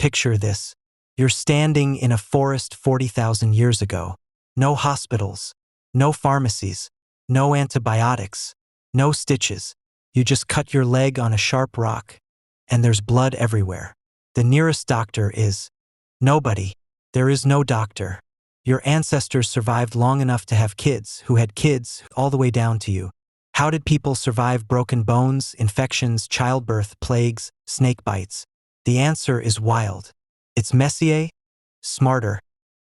Picture this. You're standing in a forest 40,000 years ago. No hospitals, no pharmacies, no antibiotics, no stitches. You just cut your leg on a sharp rock, and there's blood everywhere. The nearest doctor is nobody. There is no doctor. Your ancestors survived long enough to have kids who had kids all the way down to you. How did people survive broken bones, infections, childbirth, plagues, snake bites? The answer is wild. It's messier, smarter,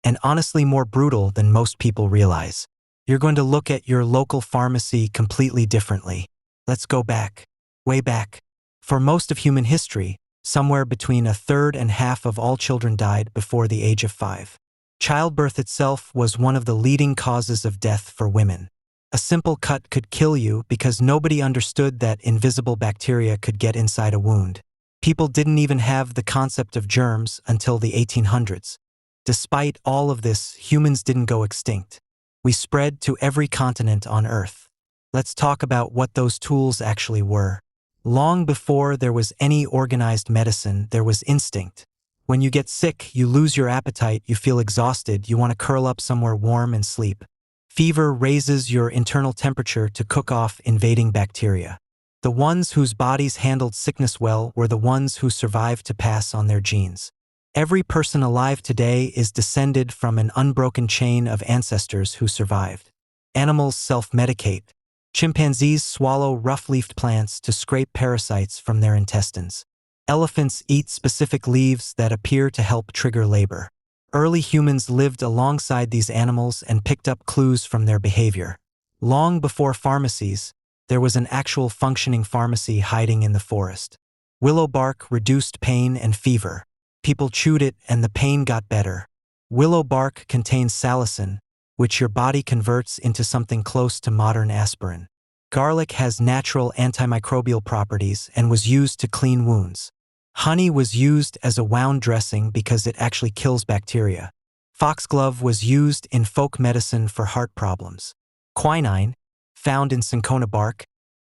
and honestly more brutal than most people realize. You're going to look at your local pharmacy completely differently. Let's go back, way back. For most of human history, somewhere between a third and half of all children died before the age of 5. Childbirth itself was one of the leading causes of death for women. A simple cut could kill you because nobody understood that invisible bacteria could get inside a wound. People didn't even have the concept of germs until the 1800s. Despite all of this, humans didn't go extinct. We spread to every continent on Earth. Let's talk about what those tools actually were. Long before there was any organized medicine, there was instinct. When you get sick, you lose your appetite, you feel exhausted, you want to curl up somewhere warm and sleep. Fever raises your internal temperature to cook off invading bacteria. The ones whose bodies handled sickness well were the ones who survived to pass on their genes. Every person alive today is descended from an unbroken chain of ancestors who survived. Animals self-medicate. Chimpanzees swallow rough-leafed plants to scrape parasites from their intestines. Elephants eat specific leaves that appear to help trigger labor. Early humans lived alongside these animals and picked up clues from their behavior. Long before pharmacies, there was an actual functioning pharmacy hiding in the forest. Willow bark reduced pain and fever. People chewed it and the pain got better. Willow bark contains salicin, which your body converts into something close to modern aspirin. Garlic has natural antimicrobial properties and was used to clean wounds. Honey was used as a wound dressing because it actually kills bacteria. Foxglove was used in folk medicine for heart problems. Quinine, found in cinchona bark,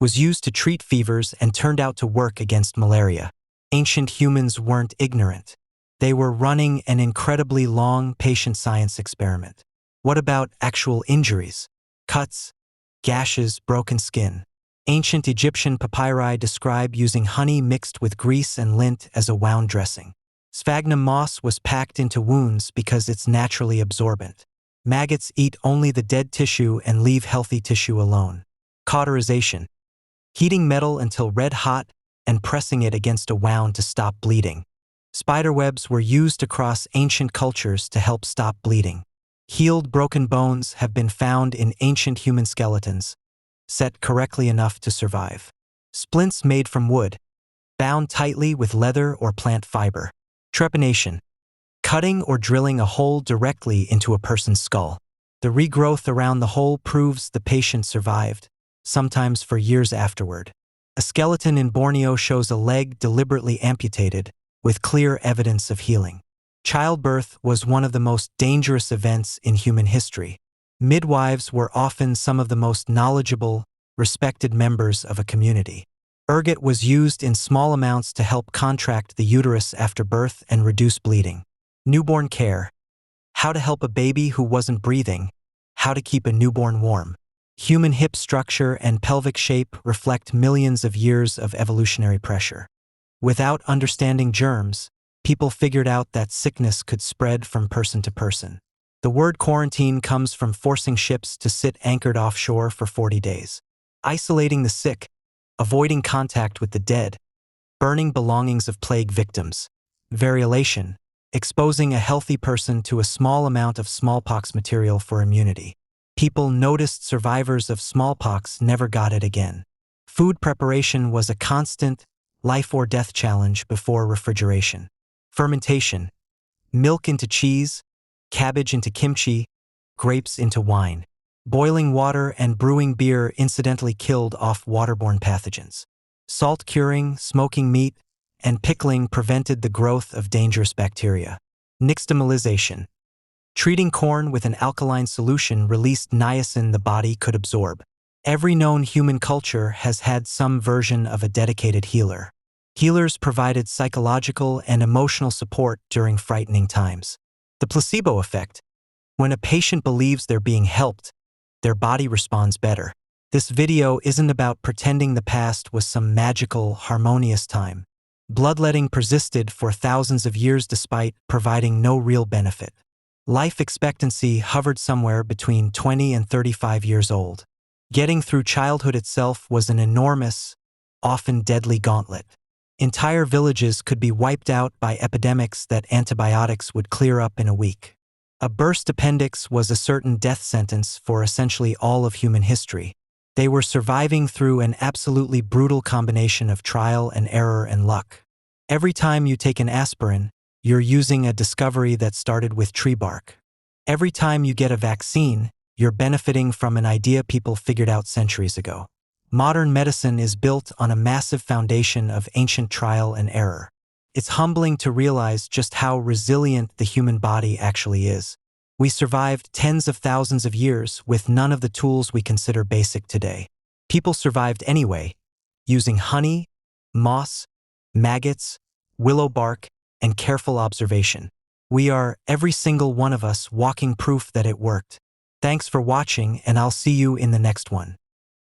was used to treat fevers and turned out to work against malaria. Ancient humans weren't ignorant. They were running an incredibly long patient science experiment. What about actual injuries? Cuts, gashes, broken skin. Ancient Egyptian papyri describe using honey mixed with grease and lint as a wound dressing. Sphagnum moss was packed into wounds because it's naturally absorbent. Maggots eat only the dead tissue and leave healthy tissue alone. Cauterization. Heating metal until red hot and pressing it against a wound to stop bleeding. Spiderwebs were used across ancient cultures to help stop bleeding. Healed broken bones have been found in ancient human skeletons, set correctly enough to survive. Splints made from wood, bound tightly with leather or plant fiber. Trepanation. Cutting or drilling a hole directly into a person's skull. The regrowth around the hole proves the patient survived, sometimes for years afterward. A skeleton in Borneo shows a leg deliberately amputated, with clear evidence of healing. Childbirth was one of the most dangerous events in human history. Midwives were often some of the most knowledgeable, respected members of a community. Ergot was used in small amounts to help contract the uterus after birth and reduce bleeding. Newborn care. How to help a baby who wasn't breathing. How to keep a newborn warm. Human hip structure and pelvic shape reflect millions of years of evolutionary pressure. Without understanding germs, people figured out that sickness could spread from person to person. The word quarantine comes from forcing ships to sit anchored offshore for 40 days. Isolating the sick, avoiding contact with the dead, burning belongings of plague victims. Variolation. Exposing a healthy person to a small amount of smallpox material for immunity. People noticed survivors of smallpox never got it again. Food preparation was a constant, life or death challenge before refrigeration. Fermentation. Milk into cheese, cabbage into kimchi, grapes into wine. Boiling water and brewing beer incidentally killed off waterborne pathogens. Salt curing, smoking meat, and pickling prevented the growth of dangerous bacteria. Nixtamalization. Treating corn with an alkaline solution released niacin the body could absorb. Every known human culture has had some version of a dedicated healer. Healers provided psychological and emotional support during frightening times. The placebo effect. When a patient believes they're being helped, their body responds better. This video isn't about pretending the past was some magical, harmonious time. Bloodletting persisted for thousands of years despite providing no real benefit. Life expectancy hovered somewhere between 20 and 35 years old. Getting through childhood itself was an enormous, often deadly gauntlet. Entire villages could be wiped out by epidemics that antibiotics would clear up in a week. A burst appendix was a certain death sentence for essentially all of human history. They were surviving through an absolutely brutal combination of trial and error and luck. Every time you take an aspirin, you're using a discovery that started with tree bark. Every time you get a vaccine, you're benefiting from an idea people figured out centuries ago. Modern medicine is built on a massive foundation of ancient trial and error. It's humbling to realize just how resilient the human body actually is. We survived tens of thousands of years with none of the tools we consider basic today. People survived anyway, using honey, moss, maggots, willow bark, and careful observation. We are, every single one of us, walking proof that it worked. Thanks for watching, and I'll see you in the next one.